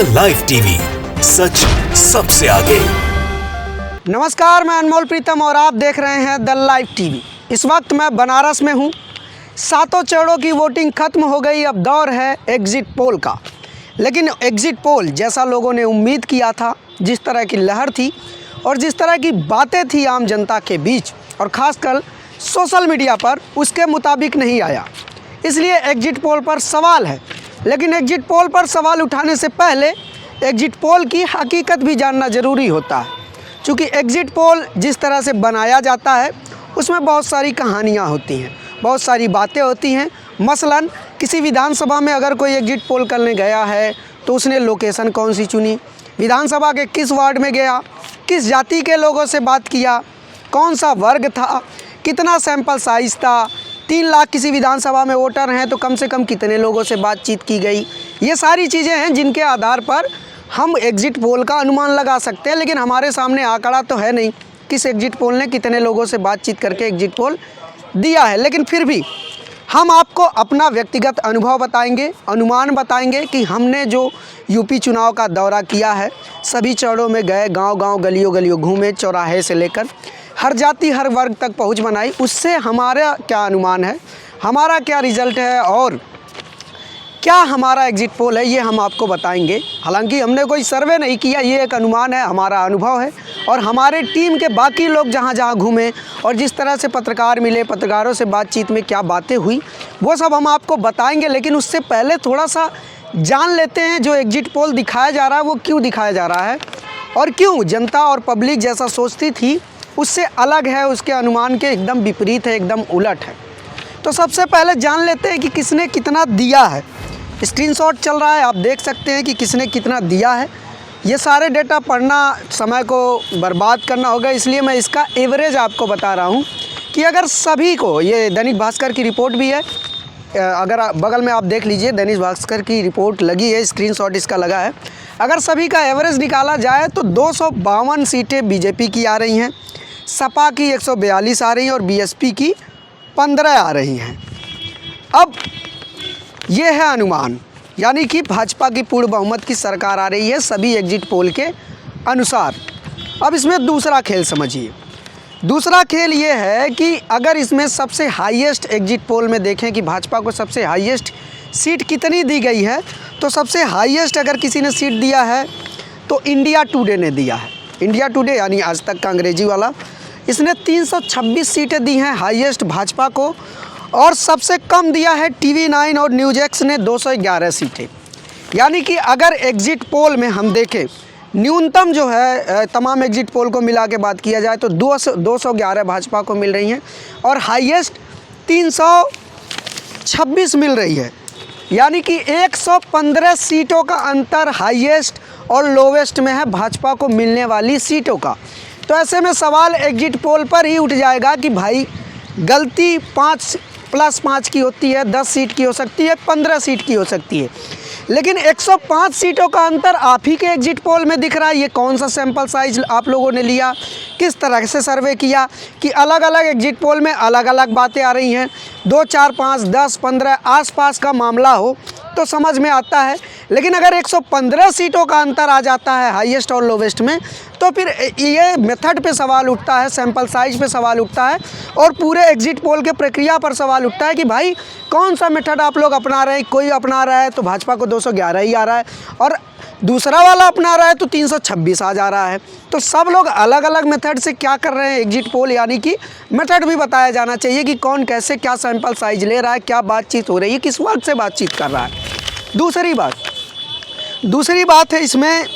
The live TV, सच सबसे आगे। नमस्कार, मैं अनमोल प्रीतम और आप देख रहे हैं द लाइव टीवी। इस वक्त मैं बनारस में हूँ। सातों चरणों की वोटिंग खत्म हो गई, अब दौर है एग्जिट पोल का। लेकिन एग्जिट पोल जैसा लोगों ने उम्मीद किया था, जिस तरह की लहर थी और जिस तरह की बातें थी आम जनता के बीच और ख़ासकर सोशल मीडिया पर, उसके मुताबिक नहीं आया। इसलिए एग्जिट पोल पर सवाल है। लेकिन एग्जिट पोल पर सवाल उठाने से पहले एग्जिट पोल की हकीकत भी जानना ज़रूरी होता है। क्योंकि एग्जिट पोल जिस तरह से बनाया जाता है उसमें बहुत सारी कहानियाँ होती हैं, बहुत सारी बातें होती हैं। मसलन किसी विधानसभा में अगर कोई एग्जिट पोल करने गया है तो उसने लोकेशन कौन सी चुनी, विधानसभा के किस वार्ड में गया, किस जाति के लोगों से बात किया, कौन सा वर्ग था, कितना सैंपल साइज़ था, 3 लाख किसी विधानसभा में वोटर हैं तो कम से कम कितने लोगों से बातचीत की गई। ये सारी चीज़ें हैं जिनके आधार पर हम एग्जिट पोल का अनुमान लगा सकते हैं। लेकिन हमारे सामने आंकड़ा तो है नहीं किस एग्जिट पोल ने कितने लोगों से बातचीत करके एग्जिट पोल दिया है। लेकिन फिर भी हम आपको अपना व्यक्तिगत अनुभव बताएंगे, अनुमान बताएंगे कि हमने जो यूपी चुनाव का दौरा किया है, सभी चरणों में गए, गांव-गांव, गलियों-गलियों घूमे, चौराहे से लेकर हर जाति हर वर्ग तक पहुंच बनाई। उससे हमारा क्या अनुमान है, हमारा क्या रिज़ल्ट है और क्या हमारा एग्जिट पोल है, ये हम आपको बताएंगे। हालांकि हमने कोई सर्वे नहीं किया, ये एक अनुमान है, हमारा अनुभव है। और हमारे टीम के बाकी लोग जहाँ जहाँ घूमे और जिस तरह से पत्रकार मिले, पत्रकारों से बातचीत में क्या बातें हुई, वो सब हम आपको बताएंगे। लेकिन उससे पहले थोड़ा सा जान लेते हैं जो एग्जिट पोल दिखाया जा रहा है वो क्यों दिखाया जा रहा है और क्यों जनता और पब्लिक जैसा सोचती थी उससे अलग है, उसके अनुमान के एकदम विपरीत है, एकदम उलट है। तो सबसे पहले जान लेते हैं कि किसने कितना दिया है। स्क्रीनशॉट चल रहा है, आप देख सकते हैं कि किसने कितना दिया है। ये सारे डेटा पढ़ना समय को बर्बाद करना होगा, इसलिए मैं इसका एवरेज आपको बता रहा हूँ कि अगर सभी को, ये दैनिक भास्कर की रिपोर्ट भी है, अगर बगल में आप देख लीजिए, दैनिक भास्कर की रिपोर्ट लगी है, स्क्रीनशॉट इसका लगा है। अगर सभी का एवरेज निकाला जाए तो 252 सीटें बीजेपी की आ रही हैं, सपा की 142 आ रही हैं और बीएसपी की 15 आ रही हैं। अब ये है अनुमान, यानी कि भाजपा की पूर्ण बहुमत की सरकार आ रही है सभी एग्जिट पोल के अनुसार। अब इसमें दूसरा खेल समझिए। दूसरा खेल ये है कि अगर इसमें सबसे हाईएस्ट एग्जिट पोल में देखें कि भाजपा को सबसे हाईएस्ट सीट कितनी दी गई है, तो सबसे हाईएस्ट अगर किसी ने सीट दिया है तो इंडिया टुडे ने दिया है। इंडिया टुडे यानी आज तक का अंग्रेजी वाला, इसने 326 सीटें दी हैं हाईएस्ट भाजपा को। और सबसे कम दिया है TV9 और न्यूज़ एक्स ने 211 सीटें। यानी कि अगर एग्जिट पोल में हम देखें, न्यूनतम जो है तमाम एग्जिट पोल को मिला के बात किया जाए तो 211 भाजपा को मिल रही हैं और हाईएस्ट 326 मिल रही है। यानी कि 115 सीटों का अंतर हाईएस्ट और लोवेस्ट में है भाजपा को मिलने वाली सीटों का। तो ऐसे में सवाल एग्जिट पोल पर ही उठ जाएगा कि भाई गलती 5 + 5 की होती है, 10 सीट की हो सकती है, 15 सीट की हो सकती है। लेकिन 105 सीटों का अंतर आप ही के एग्जिट पोल में दिख रहा है। ये कौन सा सैंपल साइज आप लोगों ने लिया, किस तरह से सर्वे किया कि अलग अलग एग्जिट पोल में अलग अलग बातें आ रही हैं। 2, 4, 5, 10, 15 आसपास का मामला हो तो समझ में आता है। लेकिन अगर 115 सीटों का अंतर आ जाता है हाईएस्ट और लोवेस्ट में, तो फिर ये मेथड पे सवाल उठता है, सैंपल साइज पे सवाल उठता है और पूरे एग्जिट पोल के प्रक्रिया पर सवाल उठता है कि भाई कौन सा मेथड आप लोग अपना रहे हैं। कोई अपना रहा है तो भाजपा को 211 ही आ रहा है और दूसरा वाला अपना रहा है तो 326 आ जा रहा है। तो सब लोग अलग अलग मेथड से क्या कर रहे हैं एग्जिट पोल, यानी कि मेथड भी बताया जाना चाहिए कि कौन कैसे क्या सैंपल साइज ले रहा है, क्या बातचीत हो रही है, किस वर्ग से बातचीत कर रहा है। दूसरी बात है इसमें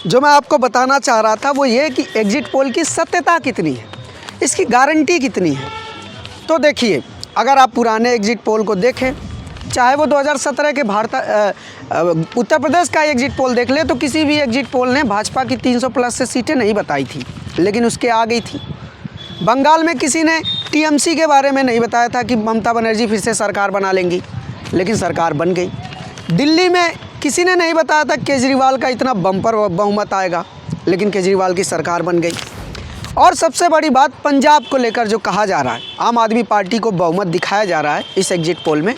जो मैं आपको बताना चाह रहा था वो ये कि एग्जिट पोल की सत्यता कितनी है, इसकी गारंटी कितनी है। तो देखिए, अगर आप पुराने एग्जिट पोल को देखें, चाहे वो 2017 के उत्तर प्रदेश का एग्जिट पोल देख ले, तो किसी भी एग्जिट पोल ने भाजपा की 300+ से सीटें नहीं बताई थी, लेकिन उसके आ गई थी। बंगाल में किसी ने टीएमसी के बारे में नहीं बताया था कि ममता बनर्जी फिर से सरकार बना लेंगी, लेकिन सरकार बन गई। दिल्ली में किसी ने नहीं बताया था केजरीवाल का इतना बम्पर बहुमत आएगा, लेकिन केजरीवाल की सरकार बन गई। और सबसे बड़ी बात पंजाब को लेकर जो कहा जा रहा है, आम आदमी पार्टी को बहुमत दिखाया जा रहा है इस एग्जिट पोल में,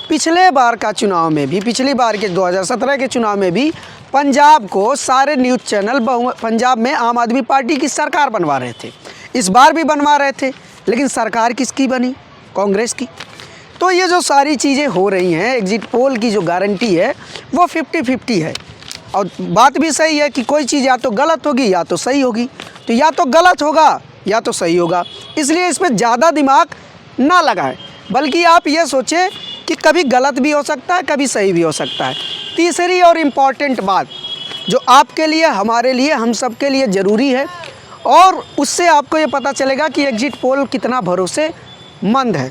पिछले बार का चुनाव में भी, पिछली बार के 2017 के चुनाव में भी पंजाब को सारे न्यूज़ चैनल पंजाब में आम आदमी पार्टी की सरकार बनवा रहे थे। इस बार भी बनवा रहे थे, लेकिन सरकार किसकी बनी? कांग्रेस की। तो ये जो सारी चीज़ें हो रही हैं, एग्जिट पोल की जो गारंटी है वो 50-50 है। और बात भी सही है कि कोई चीज़ या तो गलत होगी या तो सही होगी। तो या तो गलत होगा या तो सही होगा, इसलिए इसमें ज़्यादा दिमाग ना लगाएं, बल्कि आप ये सोचें कि कभी गलत भी हो सकता है, कभी सही भी हो सकता है। तीसरी और इम्पॉर्टेंट बात जो आपके लिए, हमारे लिए, हम सब के लिए ज़रूरी है, और उससे आपको ये पता चलेगा कि एग्जिट पोल कितना भरोसेमंद है।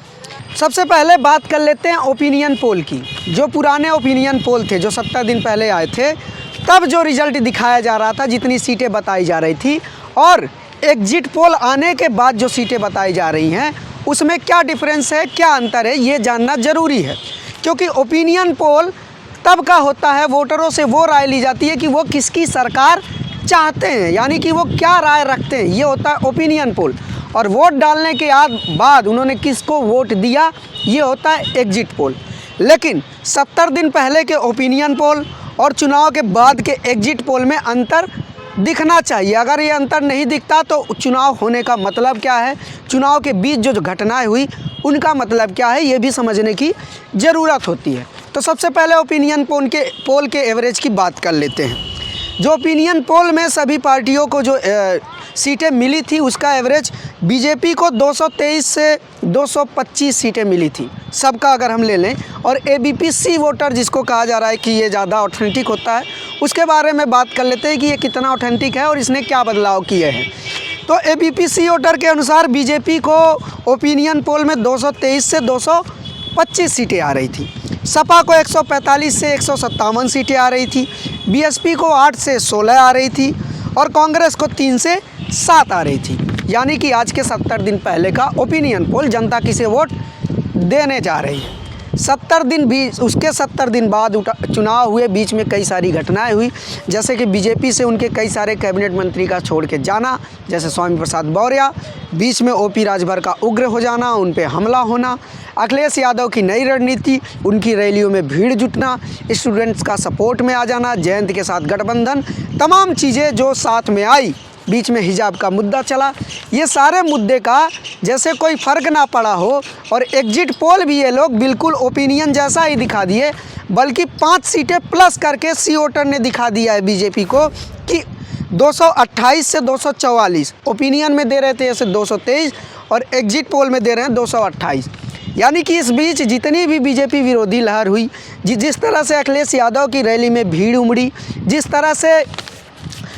सबसे पहले बात कर लेते हैं ओपिनियन पोल की। जो पुराने ओपिनियन पोल थे, जो 70 दिन पहले आए थे, तब जो रिज़ल्ट दिखाया जा रहा था, जितनी सीटें बताई जा रही थी, और एग्जिट पोल आने के बाद जो सीटें बताई जा रही हैं, उसमें क्या डिफरेंस है, क्या अंतर है, ये जानना ज़रूरी है। क्योंकि ओपिनियन पोल तब का होता है, वोटरों से वो राय ली जाती है कि वो किसकी सरकार चाहते हैं, यानी कि वो क्या राय रखते हैं, ये होता है ओपिनियन पोल। और वोट डालने के बाद उन्होंने किसको वोट दिया, ये होता है एग्जिट पोल। लेकिन 70 दिन पहले के ओपिनियन पोल और चुनाव के बाद के एग्जिट पोल में अंतर दिखना चाहिए। अगर ये अंतर नहीं दिखता तो चुनाव होने का मतलब क्या है, चुनाव के बीच जो घटनाएं हुई उनका मतलब क्या है, ये भी समझने की ज़रूरत होती है। तो सबसे पहले ओपिनियन पोल के एवरेज की बात कर लेते हैं। जो ओपिनियन पोल में सभी पार्टियों को जो सीटें मिली थी, उसका एवरेज बीजेपी को 223 से 225 सीटें मिली थी सबका, अगर हम ले लें। और एबीपी-सी वोटर जिसको कहा जा रहा है कि ये ज़्यादा ऑथेंटिक होता है, उसके बारे में बात कर लेते हैं कि ये कितना ऑथेंटिक है और इसने क्या बदलाव किए हैं। तो एबीपी-सी वोटर के अनुसार बीजेपी को ओपिनियन पोल में 223 से 225 सीटें आ रही थी, सपा को 145 से 157 सीटें आ रही थी, बीएसपी को 8 से 16 आ रही थी, और कांग्रेस को 3 से 7 आ रही थी। यानी कि आज के 70 दिन पहले का ओपिनियन पोल जनता किसे वोट देने जा रही है। 70 दिन भी, उसके 70 दिन बाद चुनाव हुए, बीच में कई सारी घटनाएं हुई, जैसे कि बीजेपी से उनके कई सारे कैबिनेट मंत्री का छोड़ के जाना, जैसे स्वामी प्रसाद मौर्य, बीच में ओपी राजभर का उग्र हो जाना, उन पे हमला होना, अखिलेश यादव की नई रणनीति, उनकी रैलियों में भीड़ जुटना, स्टूडेंट्स का सपोर्ट में आ जाना, जयंत के साथ गठबंधन, तमाम चीज़ें जो साथ में आई, बीच में हिजाब का मुद्दा चला, ये सारे मुद्दे का जैसे कोई फ़र्क ना पड़ा हो। और एग्जिट पोल भी ये लोग बिल्कुल ओपिनियन जैसा ही दिखा दिए, बल्कि 5 सीटें प्लस करके सी वोटर ने दिखा दिया है बीजेपी को कि 228 से 244, ओपिनियन में दे रहे थे ऐसे 223, और एग्जिट पोल में दे रहे हैं 228। यानी कि इस बीच जितनी भी बीजेपी विरोधी लहर हुई, जिस तरह से अखिलेश यादव की रैली में भीड़ उमड़ी, जिस तरह से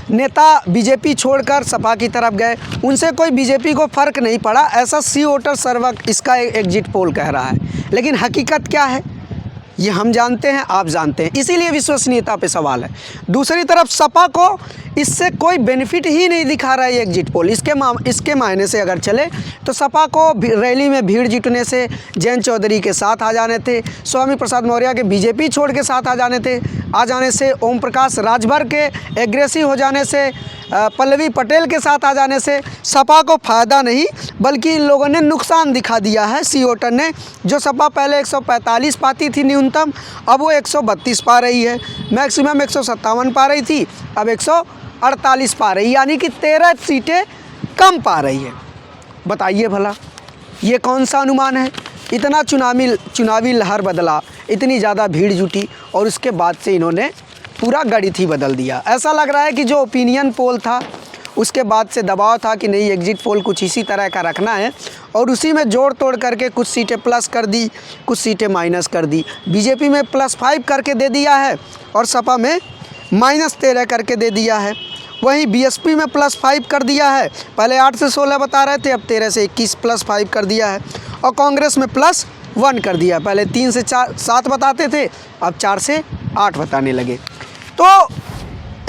नेता बीजेपी छोड़कर सपा की तरफ गए, उनसे कोई बीजेपी को फ़र्क नहीं पड़ा, ऐसा सी वोटर सर्वे इसका एग्जिट पोल कह रहा है। लेकिन हकीकत क्या है, ये हम जानते हैं, आप जानते हैं, इसीलिए विश्वसनीयता पे सवाल है। दूसरी तरफ सपा को इससे कोई बेनिफिट ही नहीं दिखा रहा है ये एग्जिट पोल। इसके मायने से अगर चले तो सपा को रैली में भीड़ जुटने से, जयंत चौधरी के साथ आ जाने थे, स्वामी प्रसाद मौर्य के बीजेपी छोड़ के साथ आ जाने से, ओम प्रकाश राजभर के एग्रेसिव हो जाने से, पल्लवी पटेल के साथ आ जाने से सपा को फ़ायदा नहीं, बल्कि इन लोगों ने नुकसान दिखा दिया है सी वोटर ने। जो सपा पहले 145 पाती थी न्यूनतम, अब वो 132 पा रही है, मैक्सिमम 157 पा रही थी, अब 148 पा रही, यानी कि 13 सीटें कम पा रही है। बताइए भला ये कौन सा अनुमान है? इतना चुनावी लहर बदला, इतनी ज़्यादा भीड़ जुटी, और उसके बाद से इन्होंने पूरा गणित ही बदल दिया। ऐसा लग रहा है कि जो ओपिनियन पोल था उसके बाद से दबाव था कि नहीं, एग्जिट पोल कुछ इसी तरह का रखना है, और उसी में जोड़ तोड़ करके कुछ सीटें प्लस कर दी, कुछ सीटें माइनस कर दी। बीजेपी में +5 करके दे दिया है और सपा में -13 करके दे दिया है। वहीं बीएसपी में +5 कर दिया है, पहले 8 से 16 बता रहे थे, अब 13 से 21 +5 कर दिया है। और कांग्रेस में +1 कर दिया, पहले 3 से 7 बताते थे, अब 4 से 8 बताने लगे। तो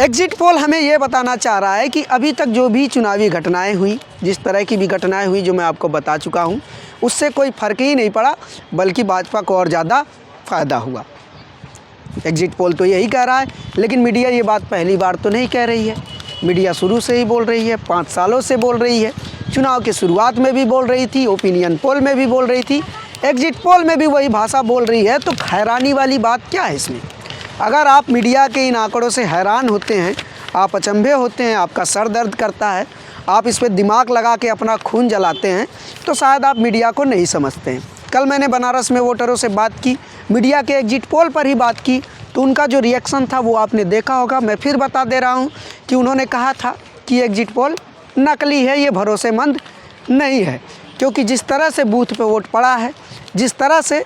एग्जिट पोल हमें ये बताना चाह रहा है कि अभी तक जो भी चुनावी घटनाएं हुई, जिस तरह की भी घटनाएं हुई जो मैं आपको बता चुका हूं, उससे कोई फ़र्क ही नहीं पड़ा, बल्कि भाजपा को और ज़्यादा फ़ायदा हुआ। एग्जिट पोल तो यही कह रहा है, लेकिन मीडिया ये बात पहली बार तो नहीं कह रही है। मीडिया शुरू से ही बोल रही है, 5 सालों से बोल रही है, चुनाव की शुरुआत में भी बोल रही थी, ओपिनियन पोल में भी बोल रही थी एग्जिट पोल में भी वही भाषा बोल रही है, तो हैरानी वाली बात क्या है इसमें? अगर आप मीडिया के इन आंकड़ों से हैरान होते हैं, आप अचंभे होते हैं, आपका सर दर्द करता है, आप इस पर दिमाग लगा के अपना खून जलाते हैं, तो शायद आप मीडिया को नहीं समझते हैं। कल मैंने बनारस में वोटरों से बात की, मीडिया के एग्जिट पोल पर ही बात की, तो उनका जो रिएक्शन था वो आपने देखा होगा। मैं फिर बता दे रहा हूँ कि उन्होंने कहा था कि एग्जिट पोल नकली है, ये भरोसेमंद नहीं है, क्योंकि जिस तरह से बूथ पे वोट पड़ा है, जिस तरह से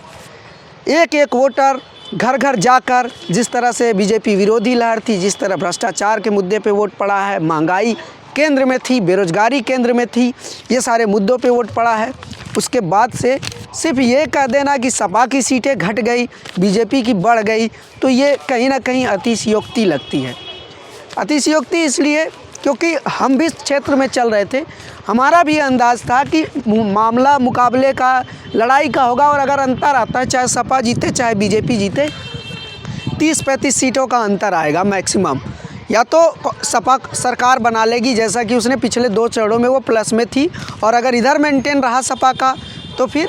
एक एक वोटर घर घर जाकर, जिस तरह से बीजेपी विरोधी लहर थी, जिस तरह भ्रष्टाचार के मुद्दे पे वोट पड़ा है, महंगाई केंद्र में थी, बेरोजगारी केंद्र में थी, ये सारे मुद्दों पे वोट पड़ा है, उसके बाद से सिर्फ ये कह देना कि सपा की सीटें घट गई, बीजेपी की बढ़ गई, तो ये कहीं ना कहीं अतिशयोक्ति लगती है। अतिशयोक्ति इसलिए क्योंकि हम भी इस क्षेत्र में चल रहे थे, हमारा भी अंदाज़ था कि मामला मुकाबले का, लड़ाई का होगा, और अगर अंतर आता है, चाहे सपा जीते चाहे बीजेपी जीते, 30-35 सीटों का अंतर आएगा मैक्सिमम। या तो सपा सरकार बना लेगी, जैसा कि उसने पिछले 2 चरणों में वो प्लस में थी, और अगर इधर मेंटेन रहा सपा का तो फिर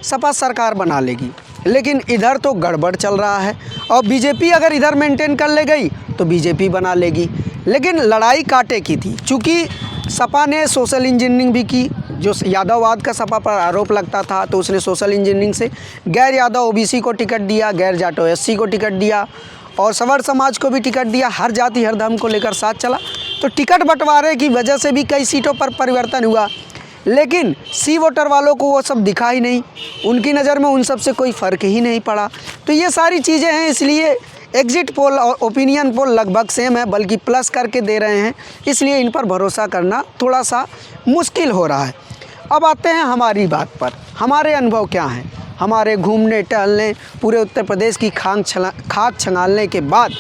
सपा सरकार बना लेगी। लेकिन इधर तो गड़बड़ चल रहा है, और बीजेपी अगर इधर मेंटेन कर ले गई तो बीजेपी बना लेगी। लेकिन लड़ाई कांटे की थी, चूँकि सपा ने सोशल इंजीनियरिंग भी की, जो यादववाद का सपा पर आरोप लगता था, तो उसने सोशल इंजीनियरिंग से गैर यादव ओबीसी को टिकट दिया, गैर जाटो एससी को टिकट दिया, और सवर समाज को भी टिकट दिया, हर जाति हर धर्म को लेकर साथ चला। तो टिकट बंटवारे की वजह से भी कई सीटों पर परिवर्तन हुआ, लेकिन सी वोटर वालों को वो सब दिखा ही नहीं, उनकी नज़र में उन सब से कोई फ़र्क ही नहीं पड़ा। तो ये सारी चीज़ें हैं, इसलिए एग्जिट पोल और ओपिनियन पोल लगभग सेम है, बल्कि प्लस करके दे रहे हैं, इसलिए इन पर भरोसा करना थोड़ा सा मुश्किल हो रहा है। अब आते हैं हमारी बात पर, हमारे अनुभव क्या हैं। हमारे घूमने टहलने, पूरे उत्तर प्रदेश की खाक छंगालने के बाद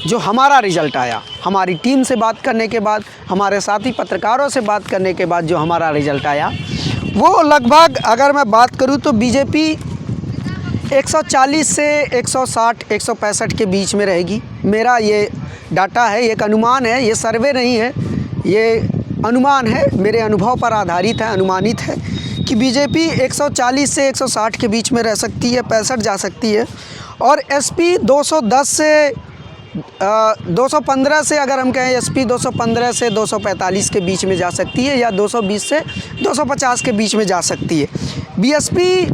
जो हमारा रिज़ल्ट आया, हमारी टीम से बात करने के बाद, हमारे साथी पत्रकारों से बात करने के बाद जो हमारा रिज़ल्ट आया, वो लगभग अगर मैं बात करूं तो बीजेपी 140 से 160 165 के बीच में रहेगी। मेरा ये डाटा है, एक अनुमान है, ये सर्वे नहीं है, ये अनुमान है, मेरे अनुभव पर आधारित है, अनुमानित है कि बीजेपी 140 से 160 के बीच में रह सकती है, 65 जा सकती है, और एसपी 210 से 215 से, अगर हम कहें एसपी 215 से 245 के बीच में जा सकती है, या 220 से 250 के बीच में जा सकती है। बीएसपी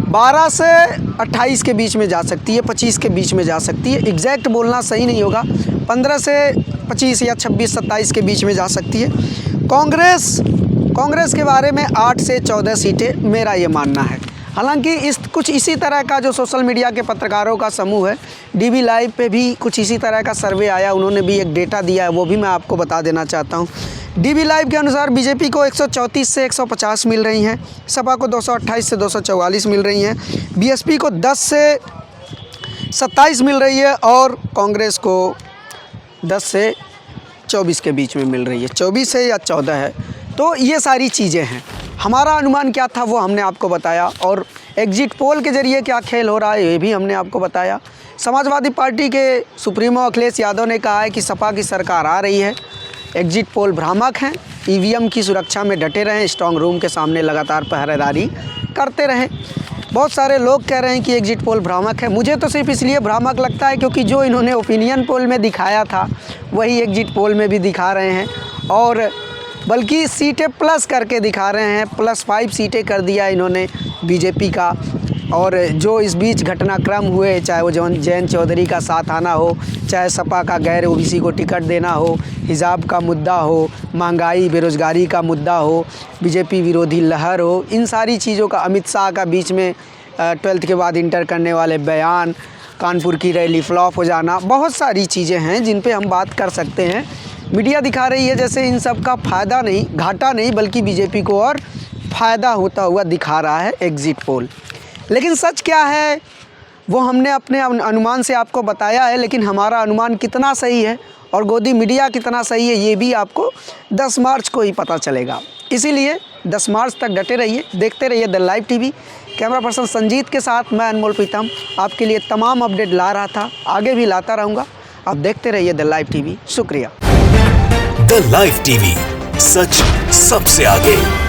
12 से 28 के बीच में जा सकती है, 25 के बीच में जा सकती है, एग्जैक्ट बोलना सही नहीं होगा, 15 से 25 या 26-27 के बीच में जा सकती है। कांग्रेस के बारे में 8 से 14 सीटें, मेरा ये मानना है। हालांकि कुछ इसी तरह का जो सोशल मीडिया के पत्रकारों का समूह है, डीवी लाइव पे भी कुछ इसी तरह का सर्वे आया, उन्होंने भी एक डेटा दिया है, वो भी मैं आपको बता देना चाहता हूँ। डीवी लाइव के अनुसार बीजेपी को 134 से 150 मिल रही हैं, सपा को 228 से 244 मिल रही हैं, बीएसपी को 10 से 27 मिल रही है, और कांग्रेस को 10 से 24 के बीच में मिल रही है, 24 है या 14 है। तो ये सारी चीज़ें हैं। हमारा अनुमान क्या था वो हमने आपको बताया, और एग्जिट पोल के ज़रिए क्या खेल हो रहा है ये भी हमने आपको बताया। समाजवादी पार्टी के सुप्रीमो अखिलेश यादव ने कहा है कि सपा की सरकार आ रही है, एग्जिट पोल भ्रामक हैं, ईवीएम की सुरक्षा में डटे रहें, स्ट्रांग रूम के सामने लगातार पहरेदारी करते रहें। बहुत सारे लोग कह रहे हैं कि एग्जिट पोल भ्रामक है। मुझे तो सिर्फ इसलिए भ्रामक लगता है क्योंकि जो इन्होंने ओपिनियन पोल में दिखाया था वही एग्जिट पोल में भी दिखा रहे हैं, और बल्कि सीटें प्लस करके दिखा रहे हैं, +5 सीटें कर दिया इन्होंने बीजेपी का। और जो इस बीच घटनाक्रम हुए, चाहे वो जयंत चौधरी का साथ आना हो, चाहे सपा का गैर ओबीसी को टिकट देना हो, हिजाब का मुद्दा हो, महंगाई बेरोज़गारी का मुद्दा हो, बीजेपी विरोधी लहर हो, इन सारी चीज़ों का, अमित शाह का बीच में 12th के बाद इंटर करने वाले बयान, कानपुर की रैली फ्लॉप हो जाना, बहुत सारी चीज़ें हैं जिन पे हम बात कर सकते हैं। मीडिया दिखा रही है जैसे इन सब का फ़ायदा नहीं, घाटा नहीं, बल्कि बीजेपी को और फ़ायदा होता हुआ दिखा रहा है एग्जिट पोल। लेकिन सच क्या है वो हमने अपने अनुमान से आपको बताया है, लेकिन हमारा अनुमान कितना सही है और गोदी मीडिया कितना सही है ये भी आपको 10 मार्च को ही पता चलेगा। इसीलिए 10 मार्च तक डटे रहिए, देखते रहिए the live TV. Camera person Sanjeet के साथ मैं अनमोल प्रीतम आपके लिए तमाम अपडेट ला रहा था, आगे भी लाता रहूँगा। आप देखते रहिए द लाइव टीवी। शुक्रिया। द लाइव टीवी, सच सबसे आगे।